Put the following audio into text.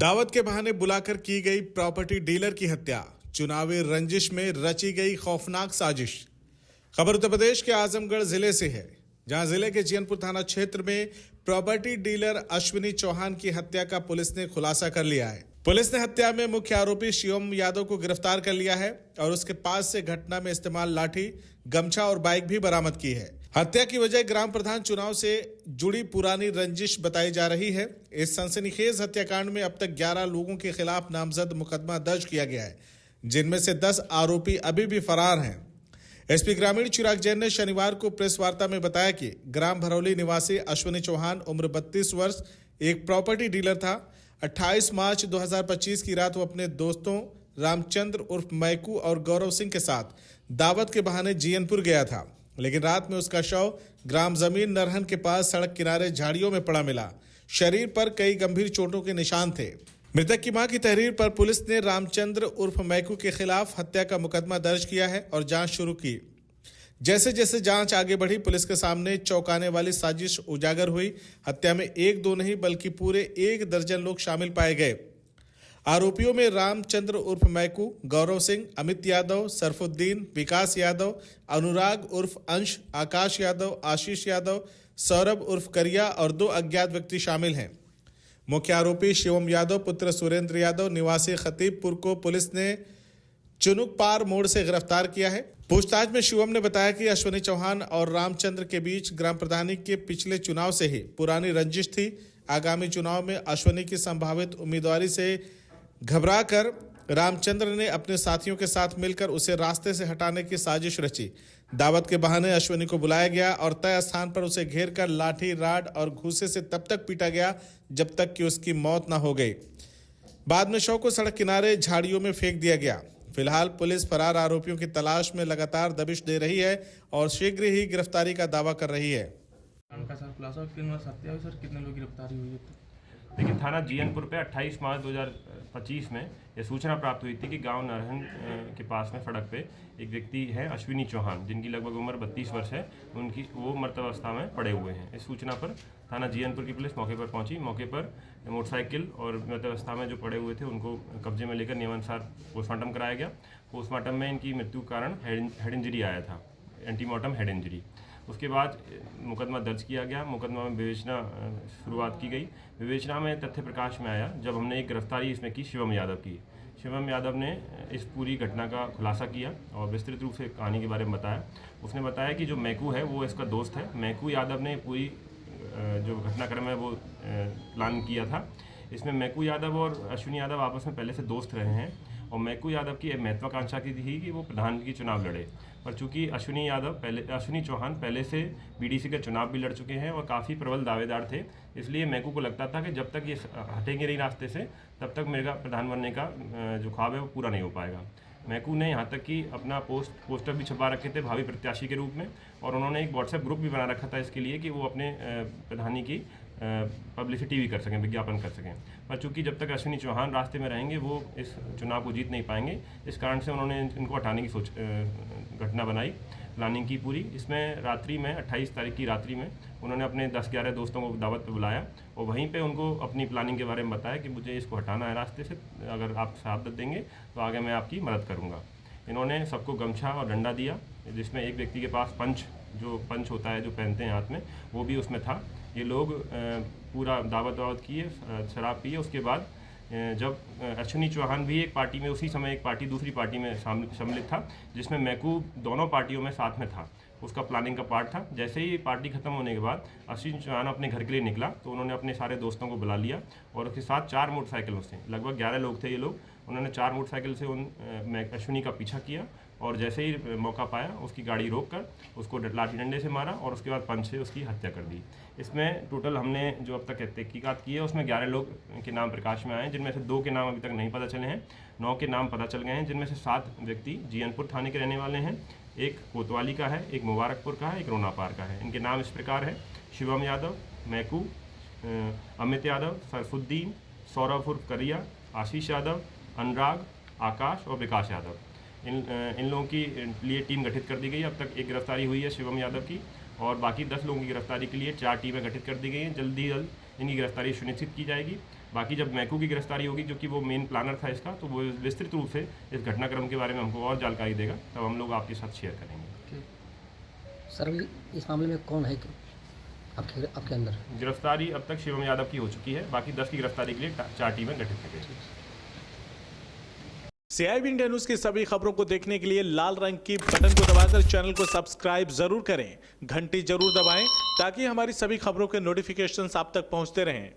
दावत के बहाने बुलाकर की गई प्रॉपर्टी डीलर की हत्या, चुनावी रंजिश में रची गई खौफनाक साजिश। खबर उत्तर प्रदेश के आजमगढ़ जिले से है, जहां जिले के जियनपुर थाना क्षेत्र में प्रॉपर्टी डीलर अश्विनी चौहान की हत्या का पुलिस ने खुलासा कर लिया है। पुलिस ने हत्या में मुख्य आरोपी शिवम यादव को गिरफ्तार कर लिया है और उसके पास से घटना में इस्तेमाल लाठी, गमछा और बाइक भी बरामद की है। हत्या की वजह ग्राम प्रधान चुनाव से जुड़ी पुरानी रंजिश बताई जा रही है। इस सनसनीखेज हत्याकांड में अब तक 11 लोगों के खिलाफ नामजद मुकदमा दर्ज किया गया है, जिनमें से 10 आरोपी अभी भी फरार हैं। एसपी ग्रामीण चिराग जैन ने शनिवार को प्रेस वार्ता में बताया कि ग्राम भरौली निवासी अश्विनी चौहान उम्र 32 वर्ष एक प्रॉपर्टी डीलर था। 28 मार्च 2025 की रात वो अपने दोस्तों रामचंद्र उर्फ मैकू और गौरव सिंह के साथ दावत के बहाने जियनपुर गया था, लेकिन रात में उसका शव ग्राम जमीन नरहन के पास सड़क किनारे झाड़ियों में पड़ा मिला। शरीर पर कई गंभीर चोटों के निशान थे। मृतक की मां की तहरीर पर पुलिस ने रामचंद्र उर्फ मैकू के खिलाफ हत्या का मुकदमा दर्ज किया है और जांच शुरू की। जैसे जैसे जांच आगे बढ़ी, पुलिस के सामने चौंकाने वाली साजिश उजागर हुई। हत्या में एक दो नहीं बल्कि पूरे 1 दर्जन लोग शामिल पाए गए। आरोपियों में रामचंद्र उर्फ मैकू, गौरव सिंह, अमित यादव, सरफुद्दीन, विकास यादव, अनुराग उर्फ अंश, आकाश यादव, आशीष यादव, सौरभ उर्फ करिया और 2 अज्ञात व्यक्ति शामिल हैं। मुख्य आरोपी शिवम यादव पुत्र सुरेंद्र यादव निवासी खतीबपुर को पुलिस ने चुनुकपार मोड़ से गिरफ्तार किया है। पूछताछ में शिवम ने बताया कि अश्विनी चौहान और रामचंद्र के बीच ग्राम प्रधानी के पिछले चुनाव से ही पुरानी रंजिश थी। आगामी चुनाव में अश्विनी की संभावित उम्मीदवारी से घबराकर रामचंद्र ने अपने साथियों के साथ मिलकर उसे रास्ते से हटाने की साजिश रची। दावत के बहाने अश्विनी को बुलाया गया और तय स्थान पर उसे घेरकर लाठी, राड और घूसे से तब तक पीटा गया जब तक कि उसकी मौत न हो गई। बाद में शव को सड़क किनारे झाड़ियों में फेंक दिया गया। फिलहाल पुलिस फरार आरोपियों की तलाश में लगातार दबिश दे रही है और शीघ्र ही गिरफ्तारी का दावा कर रही है। कितने लोग गिरफ्तारी हुई है? लेकिन थाना जियनपुर पे 28 मार्च 2025 में यह सूचना प्राप्त हुई थी कि गांव नरहन के पास में सड़क पे एक व्यक्ति है अश्विनी चौहान, जिनकी लगभग उम्र 32 वर्ष है। उनकी वो मृत अवस्था में पड़े हुए हैं। इस सूचना पर थाना जियनपुर की पुलिस मौके पर पहुंची। मौके पर मोटरसाइकिल और मृत अवस्था में जो पड़े हुए थे उनको कब्जे में लेकर नियमानुसार पोस्टमार्टम कराया गया। पोस्टमार्टम में इनकी मृत्यु का कारण हेड इंजरी आया था, एंटीमॉर्टम हेड इंजरी। उसके बाद मुकदमा दर्ज किया गया। मुकदमा में विवेचना शुरुआत की गई। विवेचना में तथ्य प्रकाश में आया जब हमने एक गिरफ्तारी इसमें की शिवम यादव की। शिवम यादव ने इस पूरी घटना का खुलासा किया और विस्तृत रूप से कहानी के बारे में बताया। उसने बताया कि जो मैकू है वो इसका दोस्त है। मैकू यादव ने पूरी जो घटनाक्रम है वो प्लान किया था। इसमें मैकू यादव और अश्विनी यादव आपस में पहले से दोस्त रहे हैं और मैकू यादव की महत्वाकांक्षा की थी कि वो प्रधान की चुनाव लड़े। पर चूंकि अश्विनी चौहान पहले से बीडीसी का चुनाव भी लड़ चुके हैं और काफ़ी प्रबल दावेदार थे, इसलिए मैकू को लगता था कि जब तक ये हटेंगे नहीं रास्ते से तब तक मेरा प्रधान बनने का जो ख्वाब है वो पूरा नहीं हो पाएगा। मैकू ने यहाँ तक कि अपना पोस्टर भी छपा रखे थे भावी प्रत्याशी के रूप में, और उन्होंने एक व्हाट्सएप ग्रुप भी बना रखा था इसके लिए कि वो अपने प्रधानी की पब्लिसिटी भी कर सकें, विज्ञापन कर सकें। पर चूंकि जब तक अश्विनी चौहान रास्ते में रहेंगे वो इस चुनाव को जीत नहीं पाएंगे, इस कारण से उन्होंने इनको हटाने की घटना बनाई, प्लानिंग की पूरी। इसमें रात्रि में 28 तारीख की रात्रि में उन्होंने अपने 10-11 दोस्तों को दावत पे बुलाया और वहीं पे उनको अपनी प्लानिंग के बारे में बताया कि मुझे इसको हटाना है रास्ते से, अगर आप शहादत देंगे तो आगे मैं आपकी मदद करूँगा। इन्होंने सबको गमछा और डंडा दिया, जिसमें एक व्यक्ति के पास पंच होता है जो पहनते हैं हाथ में, वो भी उसमें था। ये लोग पूरा दावत किए, शराब पिए। उसके बाद जब अश्विनी चौहान भी एक पार्टी में उसी समय दूसरी पार्टी में सम्मिलित था, जिसमें मैकू दोनों पार्टियों में साथ में था, उसका प्लानिंग का पार्ट था। जैसे ही पार्टी खत्म होने के बाद अश्विनी चौहान अपने घर के लिए निकला तो उन्होंने अपने सारे दोस्तों को बुला लिया और उसके साथ 4 मोटरसाइकिलों से, लगभग 11 लोग थे ये लोग, उन्होंने 4 मोटरसाइकिल से अश्विनी का पीछा किया और जैसे ही मौका पाया उसकी गाड़ी रोककर उसको लाठी डंडे से मारा और उसके बाद पंच से उसकी हत्या कर दी। इसमें टोटल हमने जो अब तक तहकीकात की है उसमें 11 लोग के नाम प्रकाश में आए हैं, जिनमें से 2 के नाम अभी तक नहीं पता चले हैं। 9 के नाम पता चल गए हैं, जिनमें से 7 व्यक्ति जियनपुर थाने के रहने वाले हैं, एक कोतवाली का है, एक मुबारकपुर का है, एक रोनापार का है। इनके नाम इस प्रकार है: शिवम यादव, मैकू, अमित यादव, सरफुद्दीन, सौरभ उर्फ करिया, आशीष यादव, अनुराग, आकाश और विकास यादव। इन लोगों की लिए टीम गठित कर दी गई। अब तक एक गिरफ्तारी हुई है शिवम यादव की और बाकी 10 लोगों की गिरफ्तारी के लिए 4 टीमें गठित कर दी गई हैं। जल्दी इनकी गिरफ्तारी सुनिश्चित की जाएगी। बाकी जब मैकू की गिरफ्तारी होगी, जो कि वो मेन प्लानर था इसका, तो वो विस्तृत रूप से इस घटनाक्रम के बारे में हमको और जानकारी देगा, तब हम लोग आपके साथ शेयर करेंगे। सर अभी इस मामले में कौन है आपके अंदर? गिरफ्तारी अब तक शिवम यादव की हो चुकी है, बाकी 10 की गिरफ्तारी के लिए 4 टीमें गठित की गई। CIB इंडिया न्यूज की सभी खबरों को देखने के लिए लाल रंग की बटन को दबाकर चैनल को सब्सक्राइब जरूर करें, घंटी जरूर दबाएं ताकि हमारी सभी खबरों के नोटिफिकेशंस आप तक पहुंचते रहें।